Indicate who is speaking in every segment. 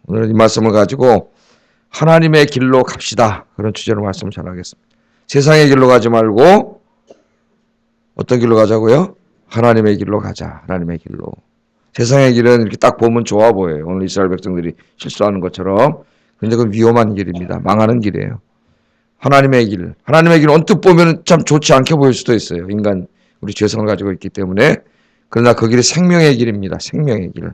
Speaker 1: 오늘은 이 말씀을 가지고 하나님의 길로 갑시다. 그런 주제로 말씀을 전하겠습니다. 세상의 길로 가지 말고 어떤 길로 가자고요? 하나님의 길로 가자. 하나님의 길로. 세상의 길은 이렇게 딱 보면 좋아 보여요. 오늘 이스라엘 백성들이 실수하는 것처럼. 근데 그건 위험한 길입니다. 망하는 길이에요. 하나님의 길. 하나님의 길 언뜻 보면 참 좋지 않게 보일 수도 있어요. 인간, 우리 죄성을 가지고 있기 때문에. 그러나 그 길이 생명의 길입니다. 생명의 길.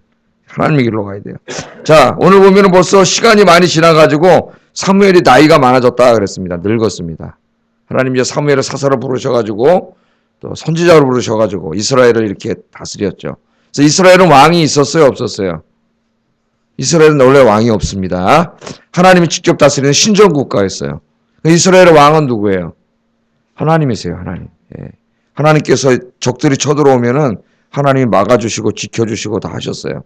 Speaker 1: 하나님의 길로 가야 돼요. 자, 오늘 보면 벌써 시간이 많이 지나가지고 사무엘이 나이가 많아졌다 그랬습니다. 늙었습니다. 하나님 이제 사무엘을 사사로 부르셔가지고 또 선지자로 부르셔가지고 이스라엘을 이렇게 다스렸죠. 그래서 이스라엘은 왕이 있었어요, 없었어요? 이스라엘은 원래 왕이 없습니다. 하나님이 직접 다스리는 신정국가였어요. 이스라엘의 왕은 누구예요? 하나님이세요, 하나님. 예. 하나님께서 적들이 쳐들어오면은 하나님이 막아주시고 지켜주시고 다 하셨어요.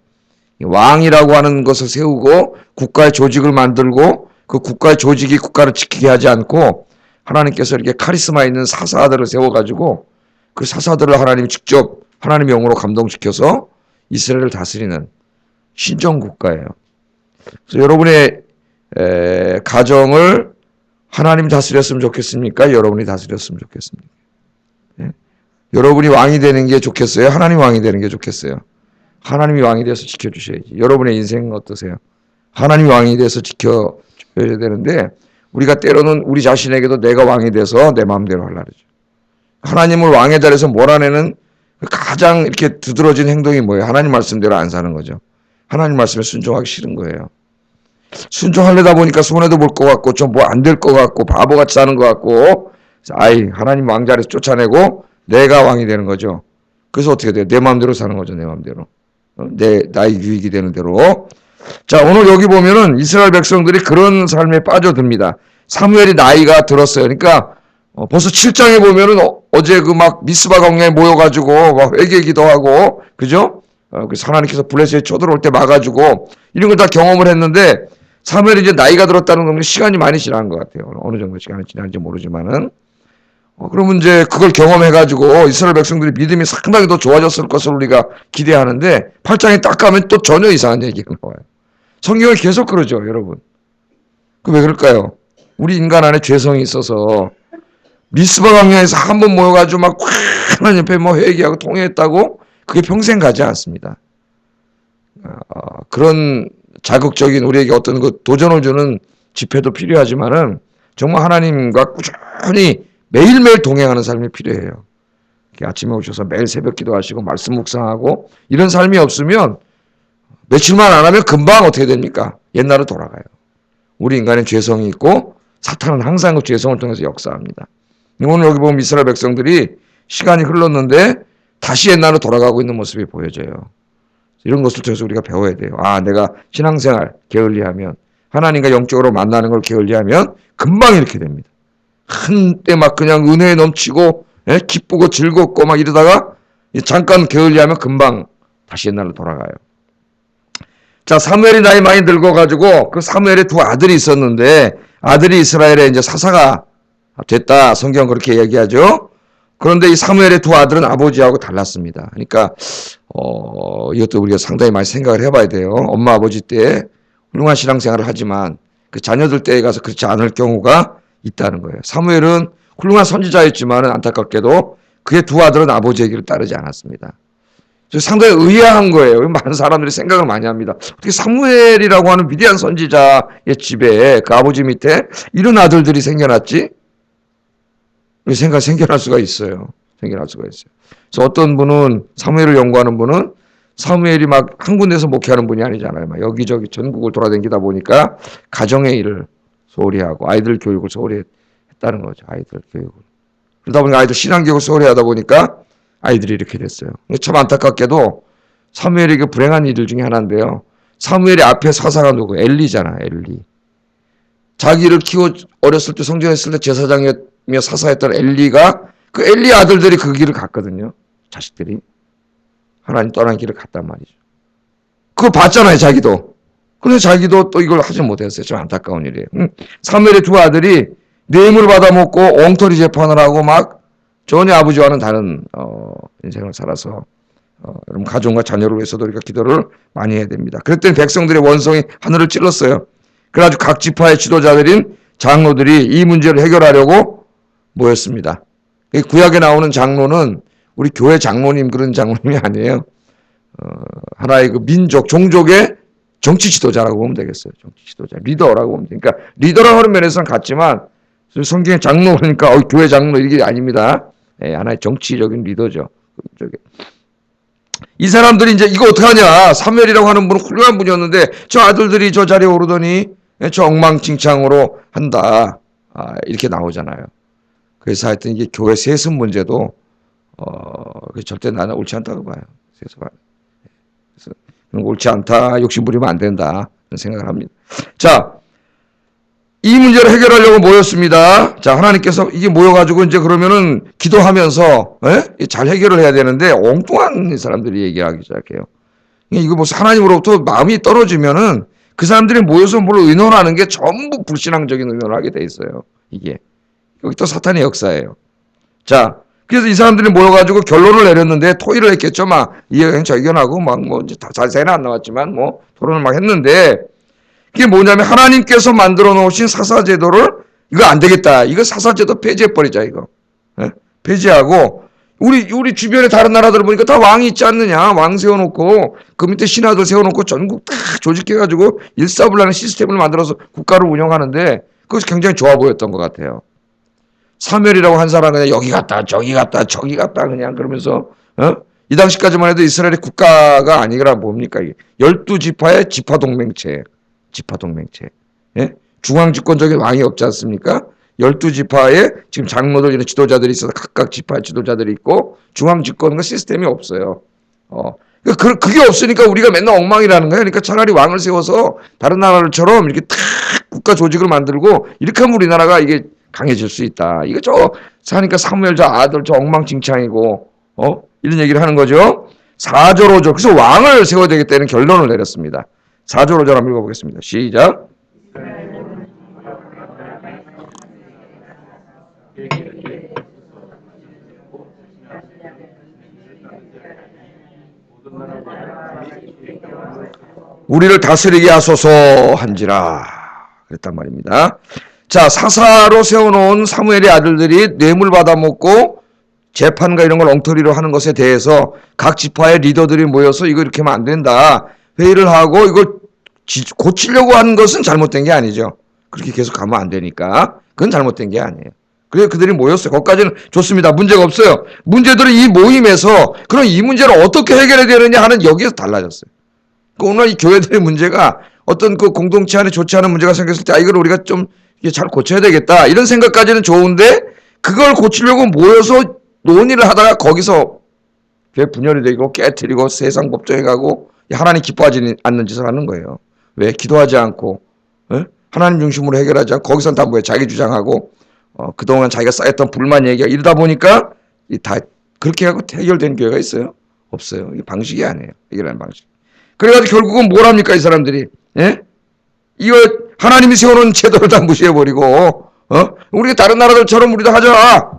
Speaker 1: 왕이라고 하는 것을 세우고 국가의 조직을 만들고 그 국가의 조직이 국가를 지키게 하지 않고 하나님께서 이렇게 카리스마 있는 사사들을 세워가지고 그 사사들을 하나님이 직접 하나님의 영으로 감동시켜서 이스라엘을 다스리는 신정국가예요. 그래서 여러분의 가정을 하나님이 다스렸으면 좋겠습니까? 여러분이 다스렸으면 좋겠습니까? 예? 여러분이 왕이 되는 게 좋겠어요? 하나님 왕이 되는 게 좋겠어요? 하나님이 왕이 돼서 지켜주셔야지. 여러분의 인생은 어떠세요? 하나님이 왕이 돼서 지켜줘야 되는데 우리가 때로는 우리 자신에게도 내가 왕이 돼서 내 마음대로 하려고 그러죠. 하나님을 왕의 자리에서 몰아내는 가장 이렇게 두드러진 행동이 뭐예요? 하나님 말씀대로 안 사는 거죠. 하나님 말씀에 순종하기 싫은 거예요. 순종하려다 보니까 손해도 볼 것 같고 좀 뭐 안 될 것 같고 바보같이 사는 것 같고 하나님 왕자리에서 쫓아내고 내가 왕이 되는 거죠. 그래서 어떻게 돼요? 내 마음대로 사는 거죠. 내 마음대로. 나의 유익이 되는 대로. 자, 오늘 여기 보면은 이스라엘 백성들이 그런 삶에 빠져듭니다. 사무엘이 나이가 들었어요. 그러니까 벌써 7장에 보면은 어제 그 막 미스바 광야에 모여가지고 막 회개 기도하고 그죠? 그래서 하나님께서 블레셋에 쳐들어올 때 막아주고 이런 걸 다 경험을 했는데 사무엘이 이제 나이가 들었다는 건 시간이 많이 지난 것 같아요. 어느 정도 시간이 지난지 모르지만은 그러면 이제 그걸 경험해가지고 이스라엘 백성들이 믿음이 상당히 더 좋아졌을 것을 우리가 기대하는데 8장에 딱 가면 또 전혀 이상한 얘기가 나와요. 성경이 계속 그러죠, 여러분. 그 왜 그럴까요? 우리 인간 안에 죄성이 있어서 미스바 광야에서 한 번 모여가지고 막 하나님 옆에 뭐 회개하고 통회했다고 그게 평생 가지 않습니다. 그런 자극적인 우리에게 어떤 그 도전을 주는 집회도 필요하지만은 정말 하나님과 꾸준히 매일매일 동행하는 삶이 필요해요. 아침에 오셔서 매일 새벽 기도하시고 말씀 묵상하고 이런 삶이 없으면 며칠만 안 하면 금방 어떻게 됩니까? 옛날로 돌아가요. 우리 인간의 죄성이 있고 사탄은 항상 그 죄성을 통해서 역사합니다. 오늘 여기 보면 이스라엘 백성들이 시간이 흘렀는데 다시 옛날로 돌아가고 있는 모습이 보여져요. 이런 것을 통해서 우리가 배워야 돼요. 내가 신앙생활 게을리하면 하나님과 영적으로 만나는 걸 게을리하면 금방 이렇게 됩니다. 한때 막 그냥 은혜에 넘치고 기쁘고 즐겁고 막 이러다가 잠깐 게을리하면 금방 다시 옛날로 돌아가요. 자, 사무엘이 나이 많이 늙어가지고 그 사무엘의 두 아들이 있었는데 아들이 이스라엘의 이제 사사가 됐다. 성경 그렇게 얘기하죠. 그런데 이 사무엘의 두 아들은 아버지하고 달랐습니다. 그러니까 이것도 우리가 상당히 많이 생각을 해봐야 돼요. 엄마 아버지 때 훌륭한 신앙생활을 하지만 그 자녀들 때에 가서 그렇지 않을 경우가 있다는 거예요. 사무엘은 훌륭한 선지자였지만 안타깝게도 그의 두 아들은 아버지의 길을 따르지 않았습니다. 상당히 의아한 거예요. 많은 사람들이 생각을 많이 합니다. 어떻게 사무엘이라고 하는 위대한 선지자의 집에 그 아버지 밑에 이런 아들들이 생겨났지? 생겨날 수가 있어요. 생겨날 수가 있어요. 그래서 어떤 분은 사무엘을 연구하는 분은 사무엘이 막 한 군데서 목회하는 분이 아니잖아요. 막 여기저기 전국을 돌아다니다 보니까 가정의 일을 소홀히 하고 아이들 교육을 소홀히 했다는 거죠. 아이들 교육을. 그러다 보니까 아이들 신앙교육을 소홀히 하다 보니까 아이들이 이렇게 됐어요. 참 안타깝게도 사무엘이 그 불행한 일들 중에 하나인데요. 사무엘의 앞에 사사가 누구? 엘리잖아, 엘리. 자기를 키워 어렸을 때 성장했을 때 제사장이며 사사였던 엘리가 그 엘리 아들들이 그 길을 갔거든요. 자식들이. 하나님 떠난 길을 갔단 말이죠. 그거 봤잖아요, 자기도. 그런데 자기도 또 이걸 하지 못했어요. 좀 안타까운 일이에요. 사무엘의 두 아들이 뇌물을 받아먹고 엉터리 재판을 하고 막 전혀 아버지와는 다른 인생을 살아서 여러분 가정과 자녀를 위해서도 우리가 기도를 많이 해야 됩니다. 그랬더니 백성들의 원성이 하늘을 찔렀어요. 그래가지고 각 지파의 지도자들인 장로들이 이 문제를 해결하려고 모였습니다. 구약에 나오는 장로는 우리 교회 장로님 그런 장로님이 아니에요. 하나의 그 민족, 종족의 정치 지도자라고 보면 되겠어요. 정치 지도자, 리더라고 보면 되니까 리더라고 하는 면에서는 같지만 성경의 장로 그러니까 교회 장로 이게 아닙니다. 하나의 정치적인 리더죠. 이 사람들이 이제 이거 어떡하냐. 사무엘이라고 하는 분은 훌륭한 분이었는데 저 아들들이 저 자리에 오르더니 저 엉망진창으로 한다. 이렇게 나오잖아요. 그래서 하여튼 이게 교회 세습 문제도 절대 나는 옳지 않다고 봐요. 세습. 그래서 옳지 않다. 욕심 부리면 안 된다. 그런 생각을 합니다. 자, 이 문제를 해결하려고 모였습니다. 자, 하나님께서 이게 모여가지고 이제 그러면은 기도하면서 잘 해결을 해야 되는데 엉뚱한 사람들이 얘기하기 시작해요. 이거 무슨 하나님으로부터 마음이 떨어지면은 그 사람들이 모여서 뭘 의논하는 게 전부 불신앙적인 의논을 하게 돼 있어요. 이게 여기 또 사탄의 역사예요. 자, 그래서 이 사람들이 모여가지고 결론을 내렸는데 토의를 했겠죠. 막 이견 저견하고 막 뭐 이제 다 자세히는 안 나왔지만 뭐 토론을 막 했는데 그게 뭐냐면 하나님께서 만들어 놓으신 사사제도를 이거 안 되겠다. 이거 사사제도 폐지해 버리자 이거. 폐지하고 우리 주변에 다른 나라들 보니까 다 왕이 있지 않느냐. 왕 세워놓고 그 밑에 신하들 세워놓고 전국 다 조직해가지고 일사불란한 시스템을 만들어서 국가를 운영하는데 그것이 굉장히 좋아 보였던 것 같아요. 사무엘이라고 한 사람은 그냥 여기 갔다 저기 갔다 저기 갔다 그냥 그러면서 이 당시까지만 해도 이스라엘의 국가가 아니라 뭡니까 이게 12지파의 지파동맹체. 예? 중앙집권적인 왕이 없지 않습니까? 12지파에 지금 장로들 이런 지도자들이 있어서 각각 지파의 지도자들이 있고 중앙집권과 시스템이 없어요. 그게 없으니까 우리가 맨날 엉망이라는 거예요. 그러니까 차라리 왕을 세워서 다른 나라들처럼 이렇게 탁 국가 조직을 만들고 이렇게 하면 우리나라가 이게 강해질 수 있다. 이거 하니까 사무엘 저 아들 저 엉망진창이고 이런 얘기를 하는 거죠. 4절 5절 그래서 왕을 세워야 되겠다는 결론을 내렸습니다. 4절 5절 한번 읽어보겠습니다. 시작. 우리를 다스리게 하소서 한지라 그랬단 말입니다. 자, 사사로 세워놓은 사무엘의 아들들이 뇌물 받아먹고 재판과 이런 걸 엉터리로 하는 것에 대해서 각 지파의 리더들이 모여서 이거 이렇게 하면 안 된다. 회의를 하고 이걸 고치려고 하는 것은 잘못된 게 아니죠. 그렇게 계속 가면 안 되니까. 그건 잘못된 게 아니에요. 그래서 그들이 모였어요. 거기까지는 좋습니다. 문제가 없어요. 문제들은 이 모임에서 그럼 이 문제를 어떻게 해결해야 되느냐 하는 여기에서 달라졌어요. 오늘 이 교회들의 문제가 어떤 그 공동체 안에 좋지 않은 문제가 생겼을 때 이걸 우리가 좀 잘 고쳐야 되겠다. 이런 생각까지는 좋은데 그걸 고치려고 모여서 논의를 하다가 거기서 분열이 되고 깨트리고 세상 법정에 가고 하나님 기뻐하지 않는 짓을 하는 거예요. 왜? 기도하지 않고 하나님 중심으로 해결하지 않고 거기선 다 뭐야 자기 주장하고 그동안 자기가 쌓였던 불만 얘기가 이러다 보니까 다 그렇게 하고 해결된 교회가 있어요? 없어요. 이게 방식이 아니에요. 해결하는 방식. 그래가지고 결국은 뭘 합니까 이 사람들이? 이거 하나님이 세워놓은 제도를 다 무시해버리고 우리가 다른 나라들처럼 우리도 하자.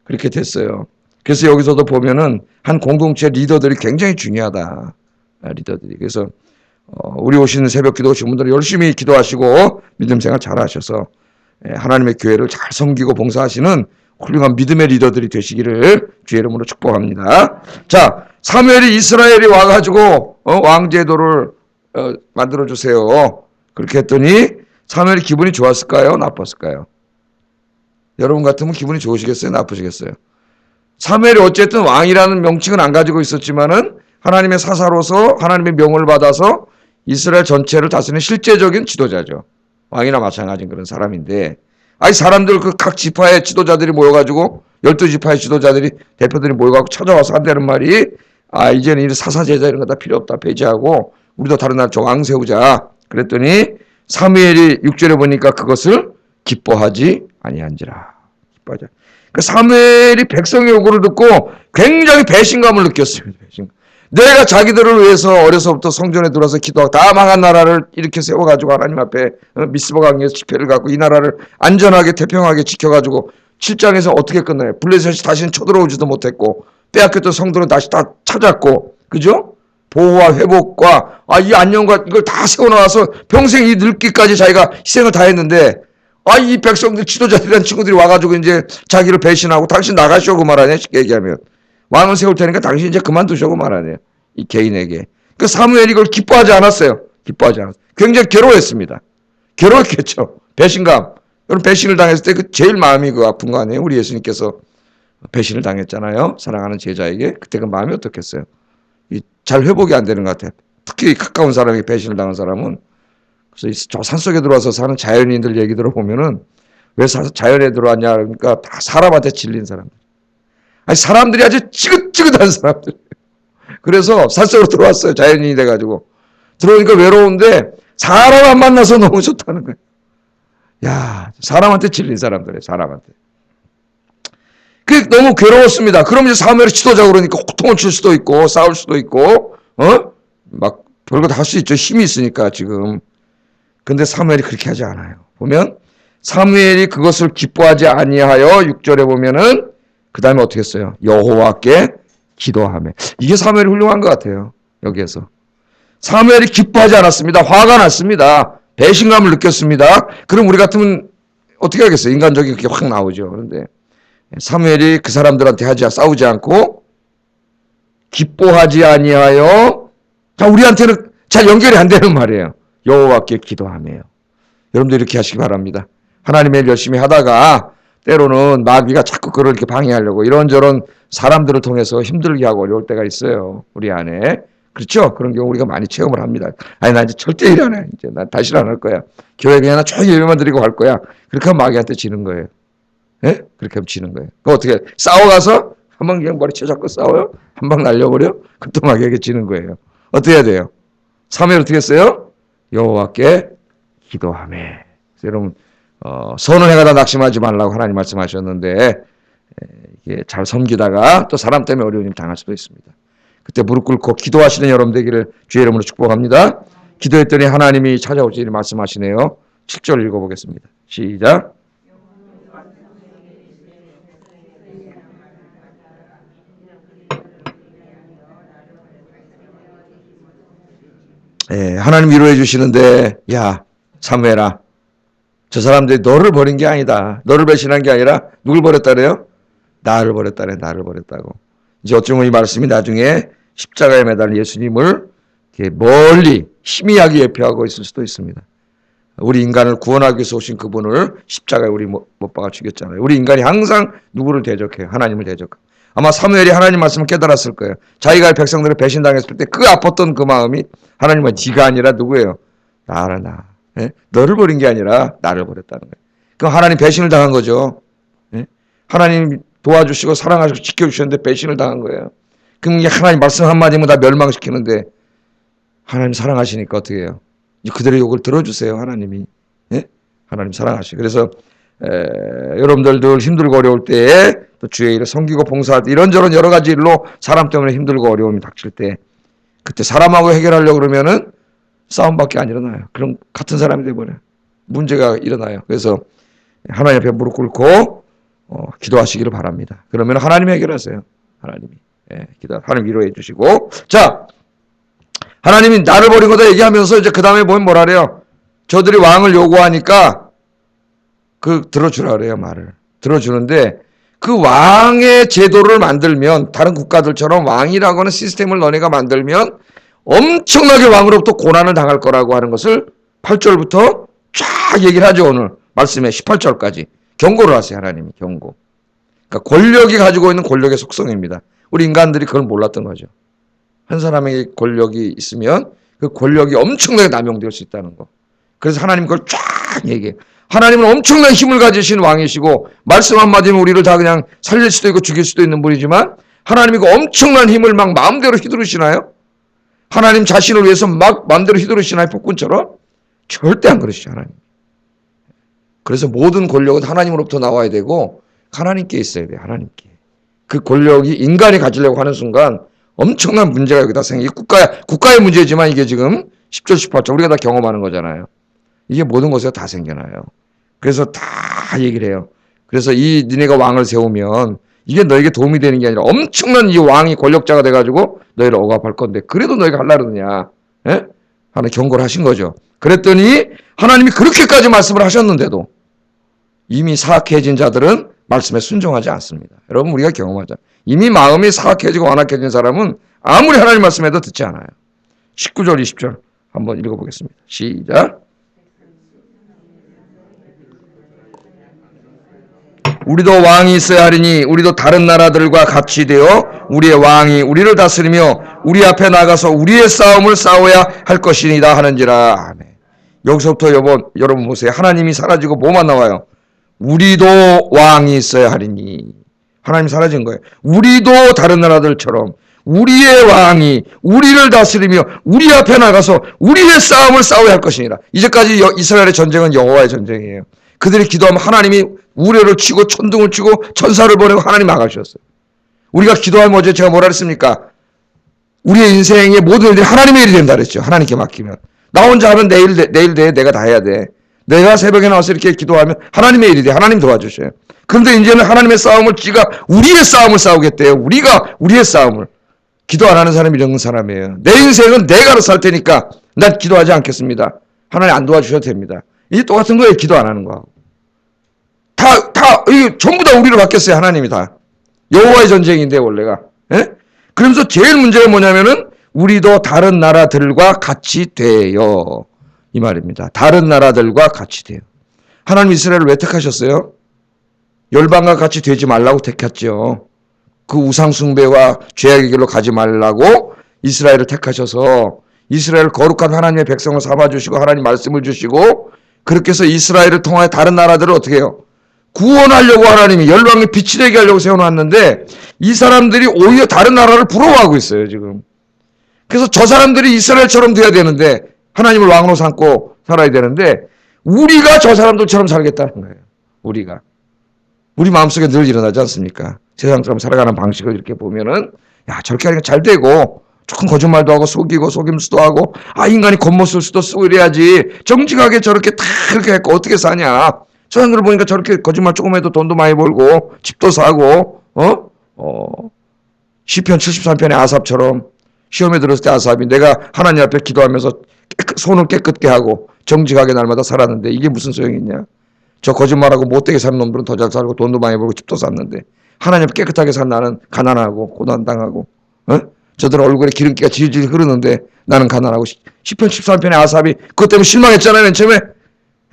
Speaker 1: 그렇게 됐어요. 그래서 여기서도 보면은 한 공동체 리더들이 굉장히 중요하다. 리더들이. 그래서 우리 오시는 새벽 기도 오신 분들은 열심히 기도하시고 믿음 생활 잘 하셔서 하나님의 교회를 잘 섬기고 봉사하시는 훌륭한 믿음의 리더들이 되시기를 주의 이름으로 축복합니다. 자, 사무엘이 이스라엘이 와가지고 왕제도를 만들어주세요. 그렇게 했더니 사무엘이 기분이 좋았을까요? 나빴을까요? 여러분 같으면 기분이 좋으시겠어요? 나쁘시겠어요? 사무엘이 어쨌든 왕이라는 명칭은 안 가지고 있었지만은 하나님의 사사로서 하나님의 명을 받아서 이스라엘 전체를 다스리는 실제적인 지도자죠. 왕이나 마찬가지인 그런 사람인데 사람들 그 각 지파의 지도자들이 모여가지고 12지파의 지도자들이 대표들이 모여가지고 찾아와서 한다는 말이 이제는 이 사사제자 이런 거 다 필요 없다 폐지하고 우리도 다른 나라 왕 세우자 그랬더니 사무엘이 6절에 보니까 그것을 기뻐하지 아니한지라. 기뻐하지. 그 사무엘이 백성의 요구를 듣고 굉장히 배신감을 느꼈습니다. 내가 자기들을 위해서 어려서부터 성전에 들어서 기도하고 다 망한 나라를 이렇게 세워가지고 하나님 앞에 미스바 강에서 집회를 갖고 이 나라를 안전하게 태평하게 지켜가지고 7장에서 어떻게 끝나요? 블레셋이 다시는 쳐들어오지도 못했고 빼앗겼던 성도는 다시 다 찾았고, 그죠? 보호와 회복과 이 안녕과 이걸 다 세워놓아서 평생 이 늙기까지 자기가 희생을 다 했는데, 이 백성들 지도자들이란 친구들이 와가지고 이제 자기를 배신하고 당신 나가시오 그 말하네. 쉽게 얘기하면 왕을 세울 테니까 당신 이제 그만두시오 그 말하네. 이 개인에게. 그 사무엘이 이걸 기뻐하지 않았어요. 기뻐하지 않았어요. 굉장히 괴로워했습니다. 괴로웠겠죠. 배신감. 여러분 배신을 당했을 때 그 제일 마음이 그 아픈 거 아니에요? 우리 예수님께서 배신을 당했잖아요. 사랑하는 제자에게. 그때 그 마음이 어떻겠어요? 잘 회복이 안 되는 것 같아요. 특히 가까운 사람에게 배신을 당한 사람은. 그래서 저 산속에 들어와서 사는 자연인들 얘기 들어보면은 왜 자연에 들어왔냐 그러니까 다 사람한테 질린 사람들. 아니 사람들이 아주 찌긋찌긋한 사람들. 그래서 산속으로 들어왔어요. 자연인이 돼가지고. 들어오니까 외로운데 사람 안 만나서 너무 좋다는 거예요. 야, 사람한테 질린 사람들이에요. 사람한테. 그게 너무 괴로웠습니다. 그럼 이제 사무엘이 지도자고 그러니까 호통을 칠 수도 있고 싸울 수도 있고 막 별거 다 할 수 있죠. 힘이 있으니까 지금. 근데 사무엘이 그렇게 하지 않아요. 보면 사무엘이 그것을 기뻐하지 아니하여 6절에 보면은 그 다음에 어떻게 했어요? 여호와께 기도하며. 이게 사무엘이 훌륭한 것 같아요. 여기에서. 사무엘이 기뻐하지 않았습니다. 화가 났습니다. 배신감을 느꼈습니다. 그럼 우리 같으면 어떻게 하겠어요? 인간적인 그게 확 나오죠. 그런데 사무엘이 그 사람들한테 싸우지 않고 기뻐하지 아니하여, 자, 우리한테는 잘 연결이 안 되는 말이에요. 여호와께 기도하며요. 여러분도 이렇게 하시기 바랍니다. 하나님의 일 열심히 하다가 때로는 마귀가 자꾸 그걸 이렇게 방해하려고 이런저런 사람들을 통해서 힘들게 하고 어려울 때가 있어요. 우리 안에. 그렇죠? 그런 경우 우리가 많이 체험을 합니다. 아니, 나 이제 절대 일 안 해. 이제 나 다시는 안 할 거야. 교회 그냥 나 조용히 예배만 드리고 갈 거야. 그렇게 하면 마귀한테 지는 거예요. 예? 그렇게 하면 지는 거예요. 그럼 어떻게 해? 싸워가서 한 방 그냥 머리채 잡고 싸워요? 한 방 날려버려? 그럼 또 마귀에게 지는 거예요. 어떻게 해야 돼요? 3회 어떻게 했어요? 여호와께 기도하며. 여러분 선을 행하다 낙심하지 말라고 하나님 말씀하셨는데 이게 잘 섬기다가 또 사람 때문에 어려운 일 당할 수도 있습니다. 그때 무릎 꿇고 기도하시는 여러분 되기를 주의 이름으로 축복합니다. 기도했더니 하나님이 찾아오시니 말씀하시네요. 7절 읽어보겠습니다. 시작. 하나님 위로해 주시는데, 야 사무엘아, 저 사람들이 너를 버린 게 아니다. 너를 배신한 게 아니라 누굴 버렸다래요? 나를 버렸다래. 나를 버렸다고. 이제 어쩌면 이 말씀이 나중에 십자가에 매달린 예수님을 멀리 희미하게 예표하고 있을 수도 있습니다. 우리 인간을 구원하기 위해서 오신 그분을 십자가에 우리 못 박아 죽였잖아요. 우리 인간이 항상 누구를 대적해요? 하나님을 대적해요. 아마 사무엘이 하나님 말씀을 깨달았을 거예요. 자기가 백성들을 배신당했을 때 그 아팠던 그 마음이 하나님은 네가 아니라 누구예요? 나라 나. 예? 너를 버린 게 아니라 나를 버렸다는 거예요. 그럼 하나님 배신을 당한 거죠. 예? 하나님 도와주시고 사랑하시고 지켜주셨는데 배신을 당한 거예요. 그럼 하나님 말씀 한마디면 다 멸망시키는데 하나님 사랑하시니까 어떻게 해요? 그들의 욕을 들어주세요. 하나님이. 예? 하나님 사랑하시고. 그래서 여러분들 늘 힘들고 어려울 때에 또 주의 일을 섬기고 봉사할 때 이런저런 여러 가지 일로 사람 때문에 힘들고 어려움이 닥칠 때 그때 사람하고 해결하려고 그러면은 싸움밖에 안 일어나요. 그럼 같은 사람이 돼버려요. 문제가 일어나요. 그래서 하나님 앞에 무릎 꿇고 기도하시기를 바랍니다. 그러면 하나님이 해결하세요. 하나님이. 하나님 위로해 주시고. 자, 하나님이 나를 버린 거다 얘기하면서 이제 그 다음에 보면 뭐라 그래요? 저들이 왕을 요구하니까 들어주라 그래요. 말을. 들어주는데 그 왕의 제도를 만들면 다른 국가들처럼 왕이라고 하는 시스템을 너네가 만들면 엄청나게 왕으로부터 고난을 당할 거라고 하는 것을 8절부터 쫙 얘기를 하죠. 오늘 말씀에 18절까지 경고를 하세요. 하나님이 경고. 그러니까 권력이 가지고 있는 권력의 속성입니다. 우리 인간들이 그걸 몰랐던 거죠. 한 사람에게 권력이 있으면 그 권력이 엄청나게 남용될 수 있다는 거. 그래서 하나님 그걸 쫙 얘기해요. 하나님은 엄청난 힘을 가지신 왕이시고 말씀 한마디면 우리를 다 그냥 살릴 수도 있고 죽일 수도 있는 분이지만 하나님이 그 엄청난 힘을 막 마음대로 휘두르시나요? 하나님 자신을 위해서 막 마음대로 휘두르시나요? 폭군처럼? 절대 안 그러시죠. 하나님. 그래서 모든 권력은 하나님으로부터 나와야 되고 하나님께 있어야 돼요. 하나님께. 그 권력이 인간이 가지려고 하는 순간 엄청난 문제가 여기다 생기고 국가의 문제지만 이게 지금 10절 18절 우리가 다 경험하는 거잖아요. 이게 모든 것에 다 생겨나요. 그래서 다 얘기를 해요. 그래서 니네가 왕을 세우면 이게 너에게 도움이 되는 게 아니라 엄청난 이 왕이 권력자가 돼가지고 너희를 억압할 건데 그래도 너희가 하려고 그러느냐. 예? 하는 경고를 하신 거죠. 그랬더니 하나님이 그렇게까지 말씀을 하셨는데도 이미 사악해진 자들은 말씀에 순종하지 않습니다. 여러분 우리가 경험하자. 이미 마음이 사악해지고 완악해진 사람은 아무리 하나님 말씀해도 듣지 않아요. 19절 20절 한번 읽어보겠습니다. 시작. 우리도 왕이 있어야 하리니 우리도 다른 나라들과 같이 되어 우리의 왕이 우리를 다스리며 우리 앞에 나가서 우리의 싸움을 싸워야 할 것이니다 하는지라. 아멘. 여기서부터 여러분 보세요. 하나님이 사라지고 뭐만 나와요? 우리도 왕이 있어야 하리니. 하나님이 사라진 거예요. 우리도 다른 나라들처럼 우리의 왕이 우리를 다스리며 우리 앞에 나가서 우리의 싸움을 싸워야 할 것이니라. 이제까지 이스라엘의 전쟁은 여호와의 전쟁이에요. 그들이 기도하면 하나님이 우레를 치고 천둥을 치고 천사를 보내고 하나님 막아주셨어요. 우리가 기도하면 어제 제가 뭐라 그랬습니까? 우리의 인생의 모든 일들이 하나님의 일이 된다 그랬죠. 하나님께 맡기면. 나 혼자 하면 내일 돼. 내가 다 해야 돼. 내가 새벽에 나와서 이렇게 기도하면 하나님의 일이 돼. 하나님 도와주셔요. 그런데 이제는 하나님의 싸움을 지가 우리의 싸움을 싸우겠대요. 우리가 우리의 싸움을. 기도 안 하는 사람이 이런 사람이에요. 내 인생은 내가 알아서 살 테니까 난 기도하지 않겠습니다. 하나님 안 도와주셔도 됩니다. 이게 똑같은 거예요. 기도 안 하는 거하고. 이게 전부 다 우리로 바뀌었어요. 하나님이 다. 여호와의 전쟁인데 원래가. 예? 그러면서 제일 문제가 뭐냐면은 우리도 다른 나라들과 같이 돼요. 이 말입니다. 다른 나라들과 같이 돼요. 하나님 이스라엘을 왜 택하셨어요? 열방과 같이 되지 말라고 택했죠. 그 우상 숭배와 죄악의 길로 가지 말라고 이스라엘을 택하셔서 이스라엘 거룩한 하나님의 백성을 삼아주시고 하나님 말씀을 주시고 그렇게 해서 이스라엘을 통하여 다른 나라들을 어떻게 해요? 구원하려고 하나님이 열방에 빛이 되게 하려고 세워놨는데 이 사람들이 오히려 다른 나라를 부러워하고 있어요 지금. 그래서 저 사람들이 이스라엘처럼 돼야 되는데 하나님을 왕으로 삼고 살아야 되는데 우리가 저 사람들처럼 살겠다는 거예요. 우리 마음속에 늘 일어나지 않습니까? 세상 사람 살아가는 방식을 이렇게 보면은 야 저렇게 하니까 잘 되고 조금 거짓말도 하고 속이고 속임수도 하고 인간이 겉모습 수도 쓰고 이래야지 정직하게 저렇게 다 그렇게 했고 어떻게 사냐. 저 사람들 보니까 저렇게 거짓말 조금 해도 돈도 많이 벌고 집도 사고 시편 73편의 아삽처럼 시험에 들었을 때 아삽이 내가 하나님 앞에 기도하면서 손을 깨끗게 하고 정직하게 날마다 살았는데 이게 무슨 소용이 있냐. 저 거짓말하고 못되게 사는 놈들은 더 잘 살고 돈도 많이 벌고 집도 샀는데 하나님 앞에 깨끗하게 산 나는 가난하고 고난당하고 저들 얼굴에 기름기가 질질 흐르는데 나는 가난하고 시편 13편의 아삽이 그것 때문에 실망했잖아요. 맨 처음에.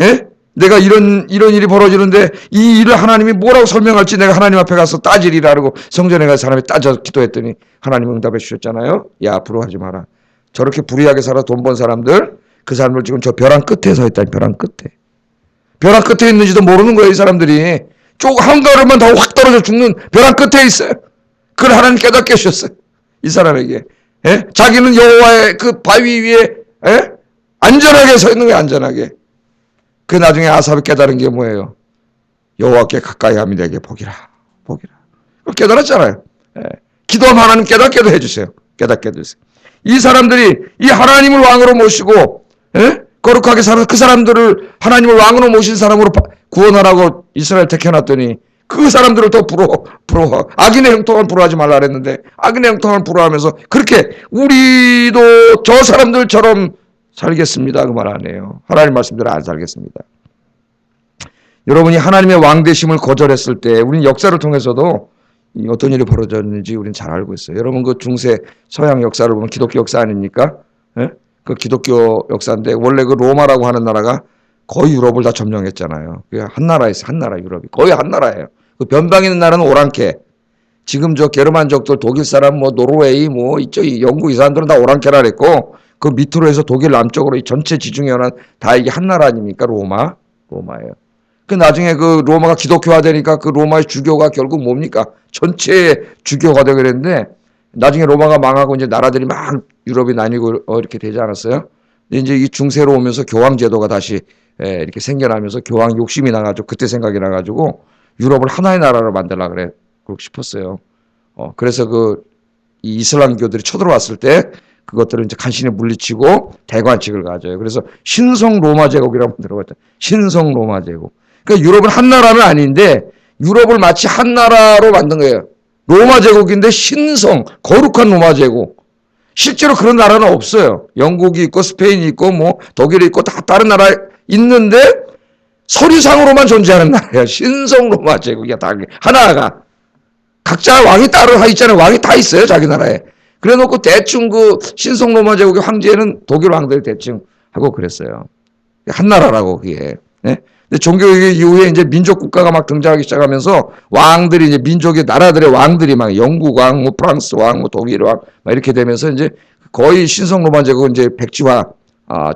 Speaker 1: 예? 내가 이런 일이 벌어지는데 이 일을 하나님이 뭐라고 설명할지 내가 하나님 앞에 가서 따지리라 그러고 성전에 가서 사람이 따져 기도했더니 하나님 응답해 주셨잖아요. 야 부러워하지 마라. 저렇게 불의하게 살아 돈 번 사람들 그 사람들 지금 저 벼랑 끝에 서 있다니. 벼랑 끝에. 벼랑 끝에 있는지도 모르는 거예요. 이 사람들이. 한 걸음만 더 확 떨어져 죽는 벼랑 끝에 있어요. 그걸 하나님 깨닫게 하셨어요. 이 사람에게. 예? 자기는 여호와의 그 바위 위에 안전하게 서 있는 거예요. 안전하게. 그 나중에 아삽이 깨달은 게 뭐예요? 여호와께 가까이 함이 내게 복이라. 깨달았잖아요. 기도하면 하나님 깨닫게도 해주세요. 깨닫게 해주세요. 이 사람들이 이 하나님을 왕으로 모시고 거룩하게 사는 그 사람들을 하나님을 왕으로 모신 사람으로 구원하라고 이스라엘 택해놨더니 그 사람들을 더 부러워. 악인의 형통을 부러워하지 말라 그랬는데 악인의 형통을 부러워하면서 그렇게 우리도 저 사람들처럼 살겠습니다. 그 말 안 해요. 하나님 말씀대로 안 살겠습니다. 여러분이 하나님의 왕되심을 거절했을 때 우리는 역사를 통해서도 어떤 일이 벌어졌는지 우리는 잘 알고 있어요. 여러분 그 중세 서양 역사를 보면 기독교 역사 아닙니까? 그 기독교 역사인데 원래 그 로마라고 하는 나라가 거의 유럽을 다 점령했잖아요. 그게 한 나라였어요. 한 나라 유럽이. 거의 한 나라예요. 그 변방에 있는 나라는 오랑캐. 지금 저 게르만족들 독일 사람 노르웨이 이쪽 영국 이 사람들은 다 오랑캐라 그랬고 그 밑으로 해서 독일 남쪽으로 이 전체 지중해는 다 이게 한 나라 아닙니까? 로마예요. 그 나중에 그 로마가 기독교화 되니까 그 로마의 주교가 결국 뭡니까? 전체 주교가 되게 그랬는데 나중에 로마가 망하고 이제 나라들이 막 유럽이 나뉘고 이렇게 되지 않았어요? 이제 이 중세로 오면서 교황 제도가 다시 이렇게 생겨나면서 교황 욕심이 나가지고 그때 생각이 나가지고 유럽을 하나의 나라로 만들려고 그러고 싶었어요. 그래서 이 이슬람교들이 쳐들어왔을 때 그것들을 이제 간신히 물리치고 대관식을 가져요. 그래서 신성 로마 제국이라고 들어봤죠. 신성 로마 제국. 그러니까 유럽은 한 나라는 아닌데 유럽을 마치 한 나라로 만든 거예요. 로마 제국인데 신성, 거룩한 로마 제국. 실제로 그런 나라는 없어요. 영국이 있고 스페인이 있고 뭐 독일이 있고 다 다른 나라에 있는데 서류상으로만 존재하는 나라예요. 신성 로마 제국이야. 다 하나가. 각자 왕이 따로 있잖아요. 왕이 다 있어요. 자기 나라에. 그래 놓고 대충 그 신성 로마 제국의 황제는 독일 왕들이 대충 하고 그랬어요. 한 나라라고 그게. 네? 근데 종교개혁 이후에 이제 민족 국가가 막 등장하기 시작하면서 왕들이 이제 민족의 나라들의 왕들이 막 영국 왕, 뭐 프랑스 왕, 뭐 독일 왕 막 이렇게 되면서 이제 거의 신성 로마 제국은 이제 백지화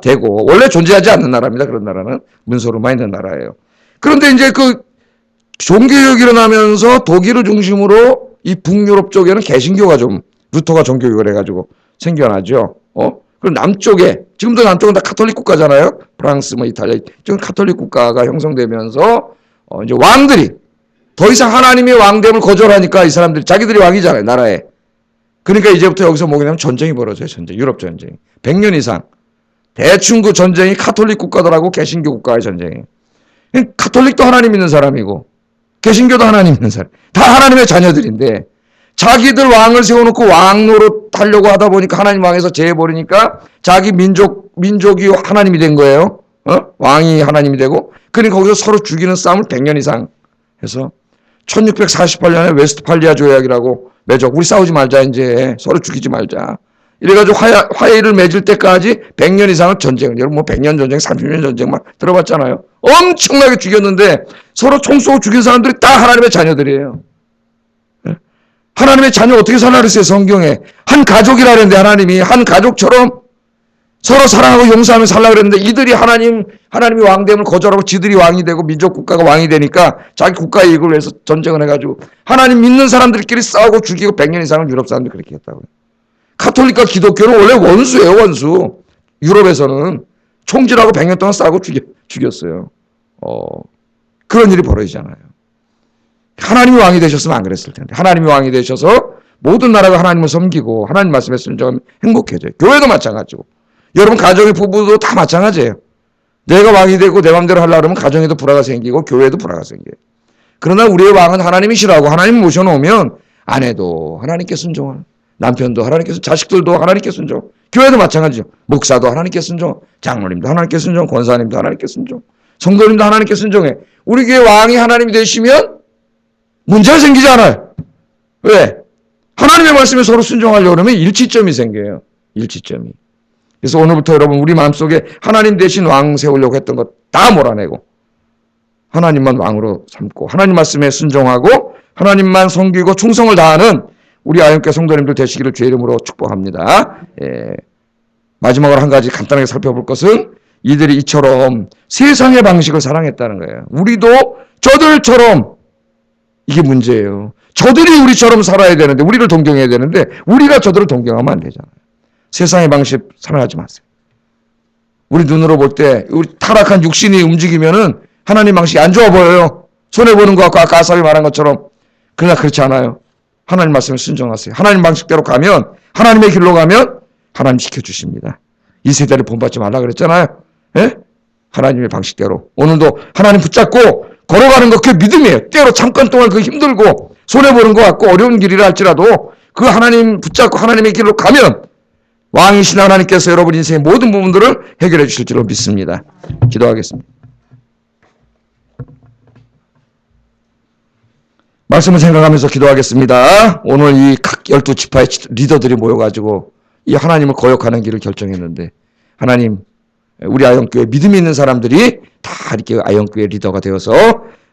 Speaker 1: 되고 원래 존재하지 않는 나라입니다. 그런 나라는 문서로만 있는 나라예요. 그런데 이제 그 종교개혁이 일어나면서 독일을 중심으로 이 북유럽 쪽에는 개신교가 좀 루터가 종교개혁을 해가지고 생겨나죠. 그리고 남쪽에 지금도 남쪽은 다 카톨릭 국가잖아요. 프랑스, 뭐 이탈리아 지금 카톨릭 국가가 형성되면서 이제 왕들이 더 이상 하나님의 왕됨을 거절하니까 이 사람들이 자기들이 왕이잖아요. 나라에. 그러니까 이제부터 여기서 뭐냐면 전쟁이 벌어져요. 전쟁, 유럽 전쟁. 100년 이상. 대충 그 전쟁이 카톨릭 국가들하고 개신교 국가의 전쟁이에요. 카톨릭도 하나님 믿는 사람이고 개신교도 하나님 믿는 사람. 다 하나님의 자녀들인데 자기들 왕을 세워놓고 왕 노릇 하려고 하다 보니까 하나님 왕에서 제해버리니까 자기 민족이 하나님이 된 거예요. 왕이 하나님이 되고. 그러니까 거기서 서로 죽이는 싸움을 100년 이상 해서 1648년에 웨스트팔리아 조약이라고 맺어. 우리 싸우지 말자 이제. 서로 죽이지 말자. 이래가지고 화해를 맺을 때까지 100년 이상은 전쟁을. 여러분 뭐 100년 전쟁, 30년 전쟁만 들어봤잖아요. 엄청나게 죽였는데 서로 총 쏘고 죽인 사람들이 다 하나님의 자녀들이에요. 하나님의 자녀 어떻게 살라 그랬어요, 성경에. 한 가족이라 그랬는데 하나님이 한 가족처럼 서로 사랑하고 용서하며 살라 그랬는데 이들이 하나님이 왕됨을 거절하고 지들이 왕이 되고 민족 국가가 왕이 되니까 자기 국가의 이익을 위해서 전쟁을 해가지고 하나님 믿는 사람들끼리 싸우고 죽이고 100년 이상은 유럽 사람들이 그렇게 했다고요. 카톨릭과 기독교는 원래 원수예요, 원수. 유럽에서는 총질하고 100년 동안 싸우고 죽였어요. 그런 일이 벌어지잖아요. 하나님이 왕이 되셨으면 안 그랬을 텐데. 하나님이 왕이 되셔서 모든 나라가 하나님을 섬기고 하나님 말씀에 순종하면 행복해져요. 교회도 마찬가지고. 여러분 가정의 부부도 다 마찬가지예요. 내가 왕이 되고 내 마음대로 하려고 하면 가정에도 불화가 생기고 교회도 불화가 생겨요. 그러나 우리의 왕은 하나님이시라고 하나님 모셔놓으면 아내도 하나님께 순종하는, 남편도 하나님께 순종, 자식들도 하나님께 순종, 교회도 마찬가지죠. 목사도 하나님께 순종, 장로님도 하나님께 순종, 권사님도 하나님께 순종, 성도님도 하나님께 순종해. 우리 교회 왕이 하나님이 되시면 문제가 생기지 않아요. 왜? 하나님의 말씀에 서로 순종하려고 그러면 일치점이 생겨요. 일치점이. 그래서 오늘부터 여러분 우리 마음속에 하나님 대신 왕 세우려고 했던 것 다 몰아내고 하나님만 왕으로 삼고 하나님 말씀에 순종하고 하나님만 섬기고 충성을 다하는 우리 아영교회 성도님들 되시기를 주의 이름으로 축복합니다. 마지막으로 한 가지 간단하게 살펴볼 것은 이들이 이처럼 세상의 방식을 사랑했다는 거예요. 우리도 저들처럼 이게 문제예요. 저들이 우리처럼 살아야 되는데 우리를 동경해야 되는데 우리가 저들을 동경하면 안 되잖아요. 세상의 방식 사랑하지 마세요. 우리 눈으로 볼 때 우리 타락한 육신이 움직이면은 하나님 방식이 안 좋아 보여요. 손해보는 것 같고 아까 아삽이 말한 것처럼. 그러나 그렇지 않아요. 하나님 말씀에 순종하세요. 하나님 방식대로 가면 하나님의 길로 가면 하나님 지켜주십니다. 이 세대를 본받지 말라 그랬잖아요. 예? 하나님의 방식대로. 오늘도 하나님 붙잡고 걸어가는 것 그게 믿음이에요. 때로 잠깐 동안 그 힘들고 손해보는 것 같고 어려운 길이라 할지라도 그 하나님 붙잡고 하나님의 길로 가면 왕이신 하나님께서 여러분 인생의 모든 부분들을 해결해 주실 줄로 믿습니다. 기도하겠습니다. 말씀을 생각하면서 기도하겠습니다. 오늘 이 각 12지파의 리더들이 모여가지고 이 하나님을 거역하는 길을 결정했는데 하나님 우리 아영교회 믿음이 있는 사람들이 다 이렇게 아영교회 리더가 되어서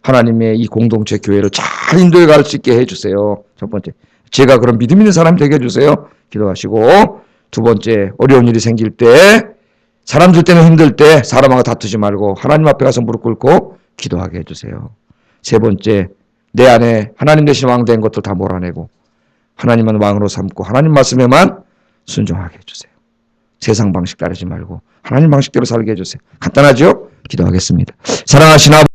Speaker 1: 하나님의 이 공동체 교회를 잘 인도해 갈 수 있게 해주세요. 첫 번째, 제가 그런 믿음 있는 사람이 되게 해주세요. 기도하시고 두 번째, 어려운 일이 생길 때 사람들 때문에 힘들 때 사람하고 다투지 말고 하나님 앞에 가서 무릎 꿇고 기도하게 해주세요. 세 번째, 내 안에 하나님 대신 왕 된 것들 다 몰아내고 하나님만 왕으로 삼고 하나님 말씀에만 순종하게 해주세요. 세상 방식 따르지 말고 하나님 방식대로 살게 해주세요. 간단하죠? 기도하겠습니다. 사랑하신 아버지